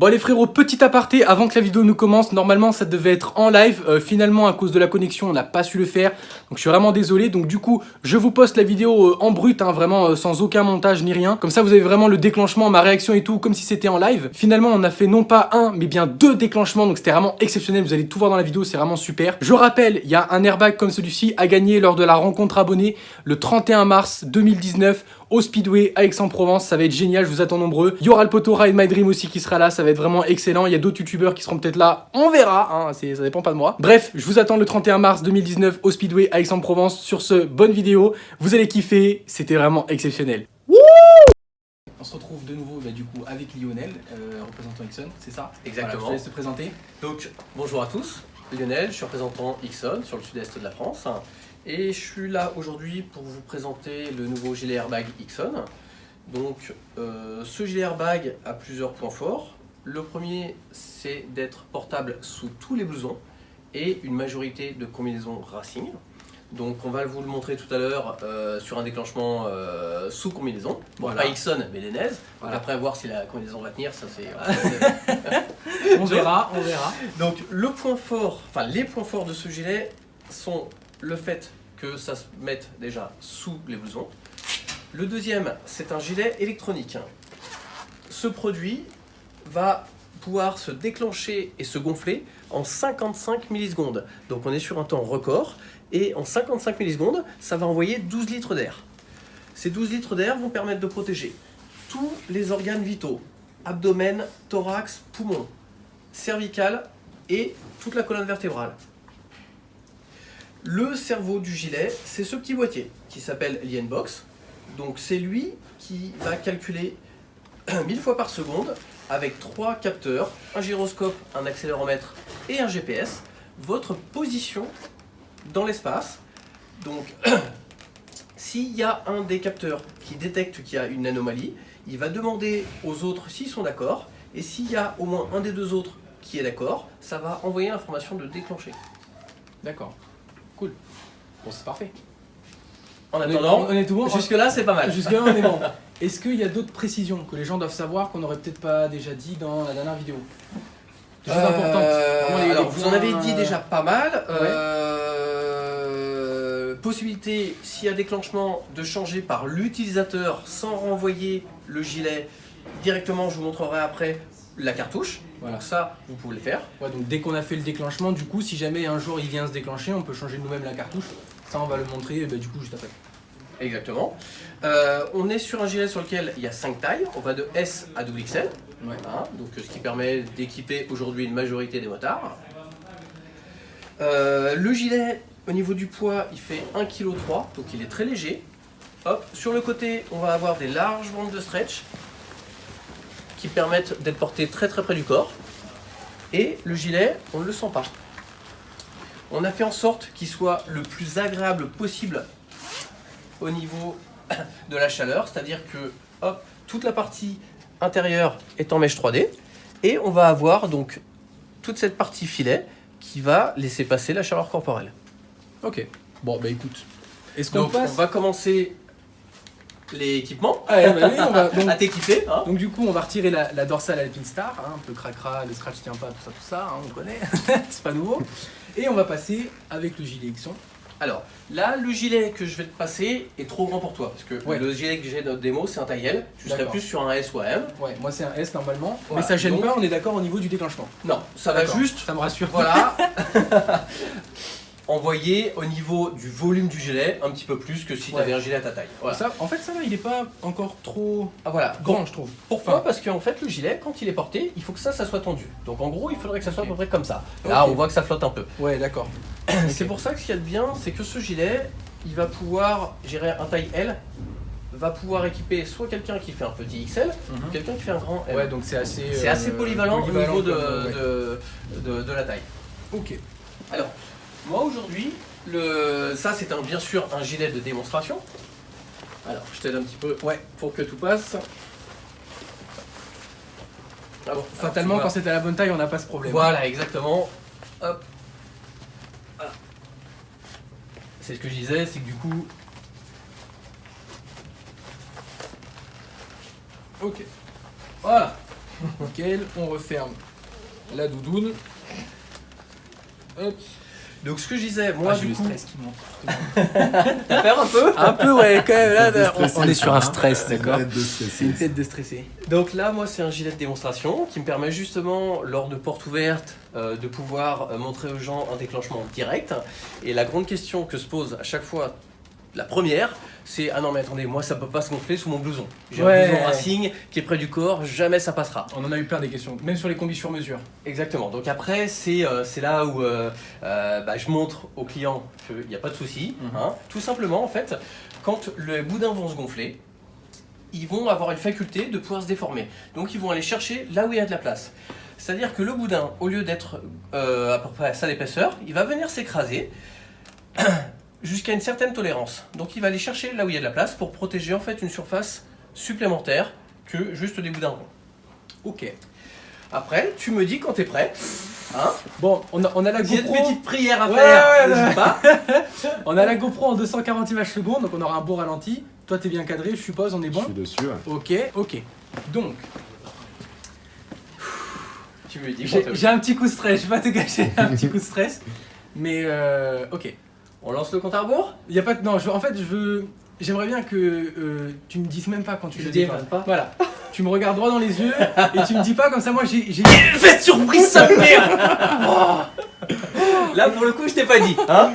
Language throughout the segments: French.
Bon les frérots, petit aparté avant que la vidéo nous commence, normalement ça devait être en live, finalement à cause de la connexion on n'a pas su le faire, donc je suis vraiment désolé, donc du coup je vous poste la vidéo en brut, hein, vraiment sans aucun montage ni rien, comme ça vous avez vraiment le déclenchement, ma réaction et tout, comme si c'était en live. Finalement on a fait non pas un, mais bien 2 déclenchements, donc c'était vraiment exceptionnel, vous allez tout voir dans la vidéo, c'est vraiment super. Je rappelle, il y a un airbag comme celui-ci à gagner lors de la rencontre abonnée le 31 mars 2019 au Speedway à Aix-en-Provence, ça va être génial, je vous attends nombreux. Il y aura le poteau Ride My Dream aussi qui sera là, ça va être vraiment excellent. Il y a d'autres youtubeurs qui seront peut-être là, on verra, hein, ça dépend pas de moi. Bref, je vous attends le 31 mars 2019 au Speedway à Aix-en-Provence. Sur ce, bonne vidéo, vous allez kiffer, c'était vraiment exceptionnel. Wouh! On se retrouve de nouveau du coup avec Lionel, représentant Ixon, c'est ça? Exactement. Voilà, je te laisse te présenter. Donc bonjour à tous, Lionel, je suis représentant Ixon sur le sud-est de la France. Et je suis là aujourd'hui pour vous présenter le nouveau gilet airbag Ixon. Donc ce gilet airbag a plusieurs points forts. Le premier, c'est d'être portable sous tous les blousons et une majorité de combinaisons racing. Donc on va vous le montrer tout à l'heure sur un déclenchement sous combinaison. Bon, voilà. Pas Ixon mais l'Enez. Voilà. Après voir si la combinaison va tenir, ça c'est... on verra. Donc le point fort, enfin les points forts de ce gilet sont le fait que ça se mette déjà sous les blousons. Le deuxième, c'est un gilet électronique. Ce produit va pouvoir se déclencher et se gonfler en 55 millisecondes. Donc on est sur un temps record et en 55 millisecondes, ça va envoyer 12 litres d'air. Ces 12 litres d'air vont permettre de protéger tous les organes vitaux, abdomen, thorax, poumon, cervical et toute la colonne vertébrale. Le cerveau du gilet, c'est ce petit boîtier qui s'appelle l'Ienbox. Donc c'est lui qui va calculer 1000 fois par seconde avec 3 capteurs, un gyroscope, un accéléromètre et un GPS, votre position dans l'espace. Donc s'il y a un des capteurs qui détecte qu'il y a une anomalie, il va demander aux autres s'ils sont d'accord, et s'il y a au moins un des deux autres qui est d'accord, ça va envoyer l'information de déclencher. D'accord. Cool. Bon, c'est parfait. En attendant, on est tout bon. Jusque-là, c'est pas mal. Jusque-là, on est bon. Est-ce qu'il y a d'autres précisions que les gens doivent savoir qu'on n'aurait peut-être pas déjà dit dans la dernière vidéo? Des choses importantes. Alors, vous en avez dit déjà pas mal. Ouais. Possibilité, s'il y a déclenchement, de changer par l'utilisateur sans renvoyer le gilet directement. Je vous montrerai après la cartouche. Voilà, ça, vous pouvez le faire. Ouais, donc dès qu'on a fait le déclenchement, du coup, si jamais un jour il vient se déclencher, on peut changer nous-mêmes la cartouche. Ça, on va le montrer du coup juste après. Exactement. On est sur un gilet sur lequel il y a 5 tailles. On va de S à XXL. Ouais. Hein, donc ce qui permet d'équiper aujourd'hui une majorité des motards. Le gilet, au niveau du poids, il fait 1,3 kg, donc il est très léger. Hop, sur le côté, on va avoir des larges bandes de stretch qui permettent d'être portés très très près du corps. Et le gilet, on ne le sent pas. On a fait en sorte qu'il soit le plus agréable possible au niveau de la chaleur, c'est-à-dire que hop, toute la partie intérieure est en mèche 3D et on va avoir donc toute cette partie filet qui va laisser passer la chaleur corporelle. Ok, bon bah écoute, est-ce qu'on passe... On va commencer l'équipement. Ah, oui, on va donc, à t'équiper. Hein. Donc du coup on va retirer la dorsale Alpine Star, hein, un peu cracra, le scratch tient pas, tout ça, hein, on connaît, c'est pas nouveau. Et on va passer avec le gilet Ixon. Alors là, le gilet que je vais te passer est trop grand pour toi, parce que le gilet que j'ai dans notre démo c'est un taille L, tu serais plus sur un S ou un M. Ouais, moi c'est un S normalement, voilà. Mais ça gêne pas, on est d'accord au niveau du déclenchement. Non, ça va juste, ça me rassure. Voilà. Envoyer au niveau du volume du gilet un petit peu plus que si tu avais un gilet à ta taille. Voilà. Ça, en fait ça va, il est pas encore trop voilà. grand je trouve. Pourquoi? Parce qu'en fait le gilet quand il est porté, il faut que ça soit tendu. Donc en gros il faudrait que ça soit à peu près comme ça. Là on voit que ça flotte un peu. Ouais d'accord. C'est pour ça que ce qu'il y a de bien, c'est que ce gilet, il va pouvoir gérer un taille L, va pouvoir équiper soit quelqu'un qui fait un petit XL, ou quelqu'un qui fait un grand M. Ouais donc c'est assez polyvalent au niveau de la taille. Ok. Alors, moi aujourd'hui, ça c'est bien sûr un gilet de démonstration. Alors, je t'aide un petit peu pour que tout passe. Ah bon, fatalement, quand c'est à la bonne taille, on n'a pas ce problème. Voilà, exactement. Hop. Voilà. C'est ce que je disais, c'est que du coup... Ok. Voilà. Nickel, on referme la doudoune. Hop. Donc ce que je disais, moi J'ai du le coup... stress qui monte. T'as peur un peu? Un peu, ouais, quand même, là, Stressé, on est sur un ça. stress, d'accord? Tête de C'est stressé. une tête de stressé. Donc là, moi, c'est un gilet de démonstration qui me permet justement, lors de portes ouvertes, de pouvoir montrer aux gens un déclenchement direct. Et la grande question que se pose à chaque fois, la première, c'est « Ah non mais attendez, moi ça peut pas se gonfler sous mon blouson. J'ai Ouais. un blouson Racing qui est près du corps, jamais ça passera. » On en a eu plein des questions, même sur les combis sur mesure. Exactement. Donc après, c'est là où je montre aux clients qu'il n'y a pas de souci. Mhm. Hein. Tout simplement, en fait, quand les boudins vont se gonfler, ils vont avoir une faculté de pouvoir se déformer. Donc ils vont aller chercher là où il y a de la place. C'est-à-dire que le boudin, au lieu d'être à peu près à ça d'épaisseur, il va venir s'écraser jusqu'à une certaine tolérance. Donc il va aller chercher là où il y a de la place pour protéger en fait une surface supplémentaire que juste des boudins ronds. Ok. Après, tu me dis quand t'es prêt. Hein? Bon, on a la S'il y a une GoPro. petite prière à Ouais, faire, ouais, n'hésite pas. On a la GoPro en 240 images secondes, donc on aura un beau ralenti. Toi, t'es bien cadré, je suppose, on est Je bon? suis dessus. Ouais. Ok. Donc, Tu me dis quand t'es j'ai un petit coup de stress, je vais pas te cacher, un petit coup de stress. Mais ok. On lance le compte à rebours? Il y a pas de... Non, j'aimerais bien que tu me dises même pas quand tu Je le démarre démarres. pas. Voilà. Tu me regardes droit dans les yeux et tu me dis pas comme ça, moi j'ai... Faites surprise, sa mère. Là, pour le coup, je t'ai pas dit. Hein?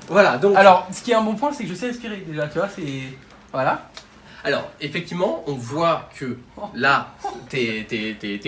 Voilà, donc... Alors, ce qui est un bon point, c'est que je sais respirer déjà, tu vois, c'est... Voilà. Alors, effectivement, on voit que là, t'es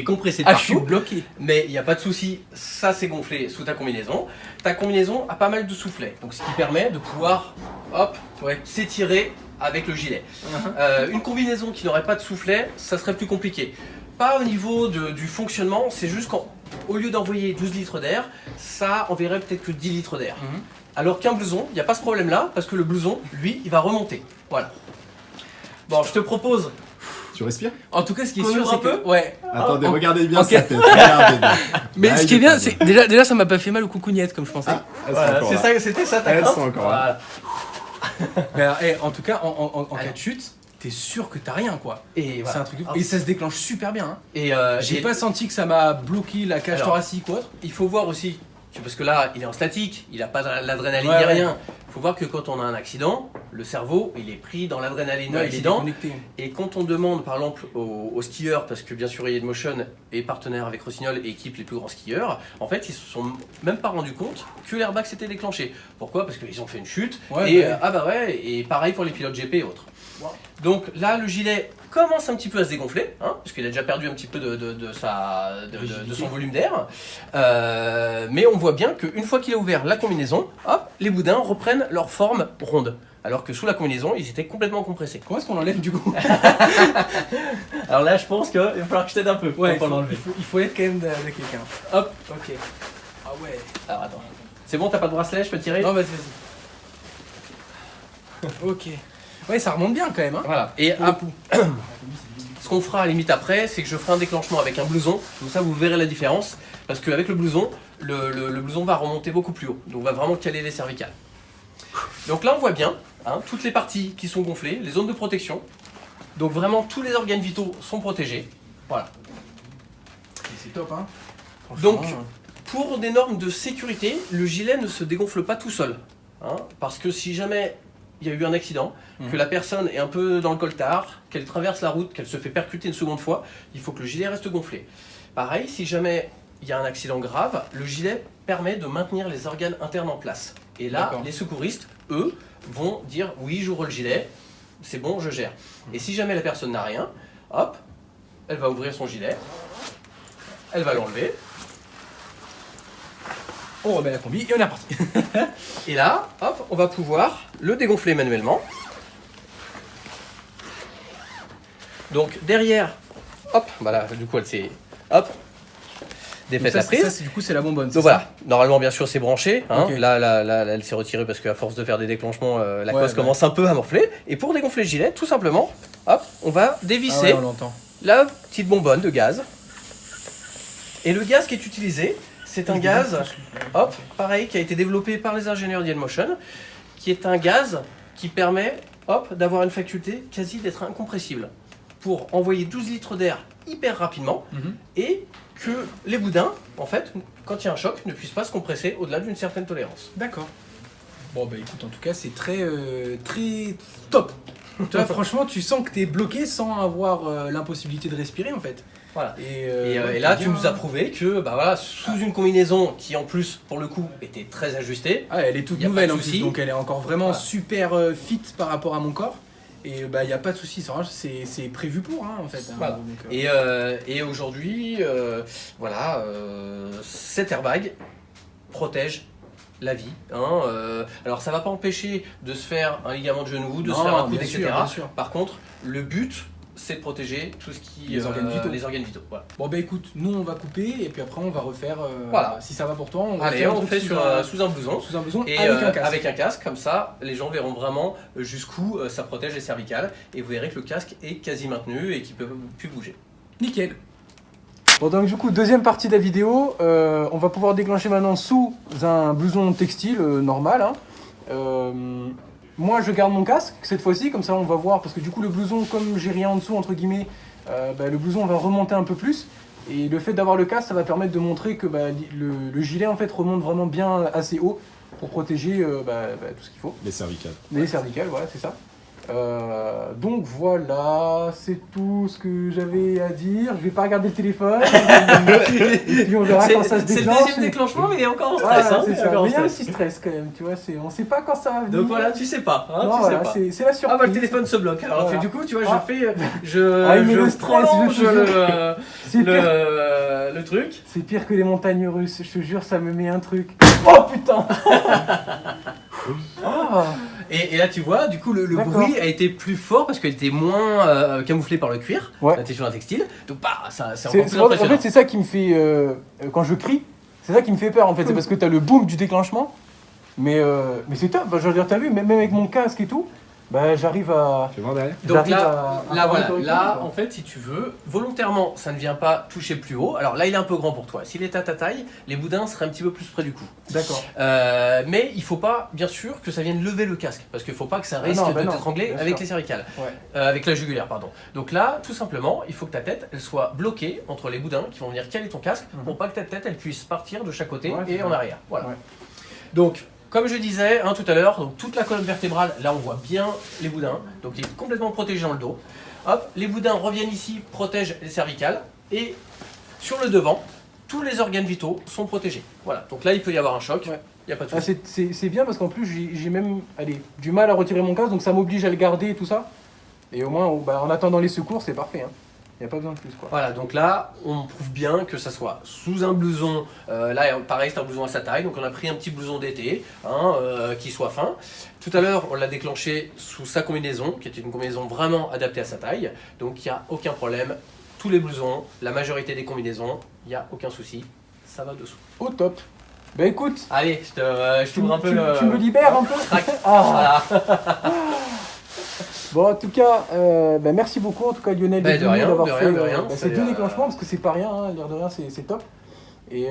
compressé de Ah, je suis partout. bloqué. Mais il n'y a pas de souci, ça s'est gonflé sous ta combinaison. Ta combinaison a pas mal de soufflets, donc ce qui permet de pouvoir, hop, s'étirer avec le gilet. Une combinaison qui n'aurait pas de soufflet, ça serait plus compliqué. Pas au niveau du fonctionnement, c'est juste qu'au lieu d'envoyer 12 litres d'air, ça enverrait peut-être que 10 litres d'air. Alors qu'un blouson, il n'y a pas ce problème-là, parce que le blouson, lui, il va remonter. Voilà. Bon, je te propose... Tu respires? En tout cas, ce qui est Qu'on sûr, ouvre c'est un que... peu Ouais. Attendez, en- regardez bien ok. sa tête. Regardez bien. Mais Là, ce il qui est est bien, pas c'est... Déjà, ça m'a pas fait mal aux coucougnettes, comme je pensais. Ah, elles sont Voilà, encore là. c'était ça ta Elles crainte. sont encore là. Voilà. Mais alors, en tout cas, en cas Alors. de chute, t'es sûr que t'as rien, quoi. Et C'est voilà. un truc de... Et ça se déclenche super bien, hein. Et, J'ai et pas senti que ça m'a bloqué la cage Alors. thoracique ou autre. il faut voir aussi, parce que là, il est en statique, il n'a pas l'adrénaline Ouais, ni ouais. rien. Il faut voir que quand on a un accident, le cerveau, il est pris dans l'adrénaline de Ouais, il est l'accident. déconnecté. Et quand on demande, par exemple, aux skieurs, parce que bien sûr, Motion est partenaire avec Rossignol et équipe les plus grands skieurs, en fait, ils se sont même pas rendus compte que l'airbag s'était déclenché. Pourquoi? Parce qu'ils ont fait une chute. Ouais, et, bah et pareil pour les pilotes GP et autres. Wow. Donc là, le gilet commence un petit peu à se dégonfler, hein, parce qu'il a déjà perdu un petit peu de son volume d'air. Mais on voit bien qu'une fois qu'il a ouvert la combinaison, hop, les boudins reprennent leur forme ronde. Alors que sous la combinaison, ils étaient complètement compressés. Comment est-ce qu'on l'enlève du coup? Alors là, je pense qu'il va falloir que je t'aide un peu pour Ouais, l'enlever. il faut être quand même de quelqu'un. Hop, ok. Ah ouais. Alors attends. C'est bon, t'as pas de bracelet, je peux tirer? Non, vas-y. Ok. Ouais, ça remonte bien quand même, hein. Voilà. Et Pour le coup. ce qu'on fera à la limite après, c'est que je ferai un déclenchement avec un blouson. Comme ça, vous verrez la différence. Parce qu'avec le blouson, le blouson va remonter beaucoup plus haut. Donc, on va vraiment caler les cervicales. Donc là, on voit bien hein, toutes les parties qui sont gonflées, les zones de protection. Donc, vraiment, tous les organes vitaux sont protégés. Voilà. C'est top, hein. Donc, Franchement, pour des normes de sécurité, le gilet ne se dégonfle pas tout seul. Hein, parce que si jamais il y a eu un accident, que la personne est un peu dans le coltard, qu'elle traverse la route, qu'elle se fait percuter une seconde fois, il faut que le gilet reste gonflé. Pareil, si jamais il y a un accident grave, le gilet permet de maintenir les organes internes en place. Et là, D'accord. les secouristes, eux, vont dire oui, j'ouvre le gilet, c'est bon, je gère. Et si jamais la personne n'a rien, hop, elle va ouvrir son gilet, elle va l'enlever, on remet la combi et on est reparti. et là, hop, on va pouvoir le dégonfler manuellement. Donc derrière, hop, voilà, du coup elle s'est, hop, défaite la prise. Du coup, c'est la bonbonne. Donc voilà, normalement bien sûr c'est branché, hein. Ok. Là, elle s'est retirée parce qu'à force de faire des déclenchements, la Ouais, cause bah. commence un peu à morfler. Et pour dégonfler le gilet, tout simplement, hop, on va Ah dévisser ouais, on l'entend. la petite bonbonne de gaz. Et le gaz qui est utilisé, c'est un gaz, hop, pareil, qui a été développé par les ingénieurs d'Motion, qui est un gaz qui permet, hop, d'avoir une faculté quasi d'être incompressible. Pour envoyer 12 litres d'air hyper rapidement et que les boudins, en fait, quand il y a un choc, ne puissent pas se compresser au-delà d'une certaine tolérance. D'accord. Bon bah écoute, en tout cas c'est très top. Tu vois, franchement tu sens que t'es bloqué sans avoir l'impossibilité de respirer en fait. Voilà. Ouais, Et là, bien. tu nous as prouvé que bah voilà, sous une combinaison qui en plus, pour le coup, était très ajustée. Ah, elle est toute Y a nouvelle pas en de plus, souci. donc elle est encore vraiment Voilà. super fit par rapport à mon corps. Et bah y a pas de souci, c'est prévu pour hein, en fait. Hein, Voilà. donc, Et aujourd'hui, voilà, cet airbag protège la vie. Hein, alors ça va pas empêcher de se faire un ligament de genou, de se faire un coude, bien etc. sûr, bien sûr. Par contre, le but, c'est de protéger tout ce qui Les organes vitaux. les organes vitaux. Voilà. Bon bah écoute, nous on va couper et puis après on va refaire. Voilà. Si ça va pour toi, on va Allez, faire un on truc fait sous un blouson. sous un blouson Et avec un casque. comme ça, les gens verront vraiment jusqu'où ça protège les cervicales et vous verrez que le casque est quasi maintenu et qu'il peut plus bouger. Nickel. Bon donc du coup deuxième partie de la vidéo, on va pouvoir déclencher maintenant sous un blouson textile normal. Hein. Moi je garde mon casque cette fois-ci, comme ça on va voir, parce que du coup le blouson, comme j'ai rien en dessous entre guillemets, le blouson va remonter un peu plus. Et le fait d'avoir le casque, ça va permettre de montrer que le gilet en fait remonte vraiment bien assez haut pour protéger tout ce qu'il faut. Les cervicales. Les cervicales, voilà, c'est ça. Donc voilà, c'est tout ce que j'avais à dire. Je vais pas regarder le téléphone. Et puis on verra quand ça se C'est le déclenche. deuxième déclenchement, mais il est encore en Voilà, stress. Hein, c'est il est ça. encore en Mais il y a un stress. petit stress quand même, tu vois. On sait pas quand ça va venir. Donc voilà, tu sais pas. Hein, Non, tu voilà, sais pas. c'est la surprise. Ah bah le téléphone se bloque. Alors Voilà. du coup, tu vois, Ah. je il met le stress, prolonge je te jure. C'est pire. le truc. C'est pire que les montagnes russes. Je te jure, ça me met un truc. Oh putain. Ah. Et là, tu vois, du coup, le D'accord. bruit a été plus fort parce qu'il était moins camouflé par le cuir. Ouais. Là, t'es sur un textile. Donc, bah, ça, c'est C'est- encore plus en impressionnant. fait, c'est ça qui me fait. Quand je crie, c'est ça qui me fait peur en fait. C'est parce que t'as le boom du déclenchement. Mais c'est top. Enfin, je veux dire, t'as vu, même avec mon casque et tout, bah, j'arrive à. Tu vas voir derrière. Donc j'arrive là, à là, voilà. correctement, Là, quoi. en fait, si tu veux, volontairement, ça ne vient pas toucher plus haut. Alors là, il est un peu grand pour toi. S'il était à ta taille, les boudins seraient un petit peu plus près du cou. D'accord. Mais il faut pas, bien sûr, que ça vienne lever le casque. Parce qu'il faut pas que ça risque non, de non, t'étrangler bien avec sûr. les cervicales. Ouais. Avec la jugulaire, pardon. Donc là, tout simplement, il faut que ta tête, elle soit bloquée entre les boudins qui vont venir caler ton casque pour pas que ta tête, elle puisse partir de chaque côté Ouais, c'est et en vrai. arrière. Voilà. Ouais. Donc, comme je disais tout à l'heure, donc toute la colonne vertébrale, là on voit bien les boudins, donc il est complètement protégé dans le dos. Hop, les boudins reviennent ici, protègent les cervicales, et sur le devant, tous les organes vitaux sont protégés. Voilà, donc là il peut y avoir un choc, Ouais. il n'y a pas de Ah, souci. c'est bien parce qu'en plus j'ai même du mal à retirer mon casque, donc ça m'oblige à le garder et tout ça. Et au moins, en attendant les secours, c'est parfait. Il n'y a pas besoin de plus. Quoi. Voilà, donc là, on prouve bien que ça soit sous un blouson, là pareil c'est un blouson à sa taille, donc on a pris un petit blouson d'été, qui soit fin. Tout à l'heure, on l'a déclenché sous sa combinaison, qui était une combinaison vraiment adaptée à sa taille, donc il n'y a aucun problème. Tous les blousons, la majorité des combinaisons, il n'y a aucun souci, ça va dessous. Au top. Bah écoute, Allez, je t'ouvre un peu le... tu me libères un peu. Crac. Ah. Voilà. Bon, en tout cas, merci beaucoup en tout cas Lionel Bah, de rien, d'avoir de fait rien, de rien. ces C'est, deux déclenchements parce que c'est pas rien, hein, l'air de rien, c'est top. Et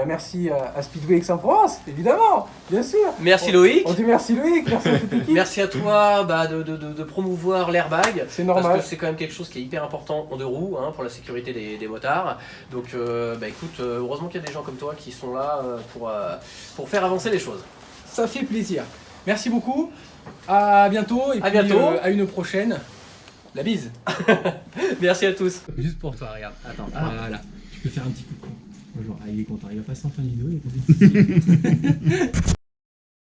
merci à Speedway Aix-en-Provence, évidemment, bien sûr. Merci Loïc. On dit merci Loïc, merci à toute l'équipe. Merci à toi de promouvoir l'airbag. C'est Parce normal. que c'est quand même quelque chose qui est hyper important en deux roues pour la sécurité des motards. Donc écoute, heureusement qu'il y a des gens comme toi qui sont là pour faire avancer les choses. Ça fait plaisir. Merci beaucoup. À bientôt et À puis bientôt. à une prochaine. La bise. Merci à tous. Juste pour toi, regarde. Attends, voilà. Tu peux faire un petit coucou. Bonjour. Ah, il est content. Il va passer en fin de vidéo. Il est content.